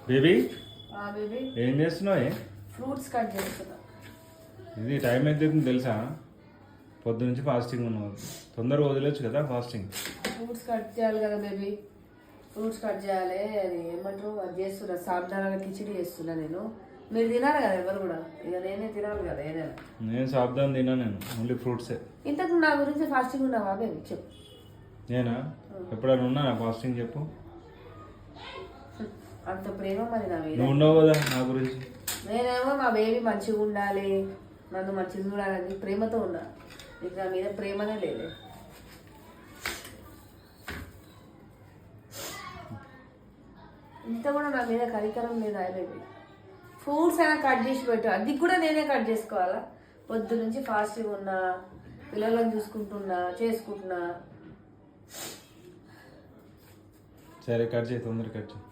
Baby baby ఏం చేస్తున్నావు? Fruits cut చేస్తున్నా. ఇది టైం ఎంత అవుతుంది తెలుసా? పొద్దు నుంచి ఫాస్టింగ్ ఉన్నావు. తొందరగా వదిలేచ్చు కదా ఫాస్టింగ్. ఫ్రూట్స్ కట్ చేయాలి కదా బేబీ, ఫ్రూట్స్ కట్ చేయాలి. అది ఏమంటారు, అది చేస్తున్నా. సాబ్దానాల కిచిడి చేస్తున్నా నేను. మీరు తినాలి కదా ఎవరు కూడా, ఇక నేనే తినాలి కదా ఏదైనా. నేను సాబ్దాన్ తినా, నేను ఓన్లీ ఫ్రూట్సే. ఇంతకు నా గురించి ఫాస్టింగ్ ఉన్నావా బేబీ? చెప్పు. నేనా? ఎప్పుడైనా ఉన్నానా ఫాస్టింగ్? చెప్పు. అంత ప్రేమ మరి నా మీద. నువ్వు ఉన్నావు కదా నా గురించి. నేనేమో మా బేబీ మంచిగా ఉండాలి, నన్ను మంచిగా చూడాలని ప్రేమతో ఉన్నా. నీకు నా మీద ప్రేమనే లేదు. ఇంత కూడా నా మీద కరికరం లేదా బేబీ? ఫ్రూట్స్ అయినా కట్ చేసి పెట్టు, అది కూడా నేనే కట్ చేసుకోవాలా? పొద్దు నుంచి ఫాస్టింగ్ ఉన్నా, పిల్లలను చూసుకుంటున్నా, చేసుకుంటున్నా. సరే కట్ చేయి, తొందర కట్ చేయి.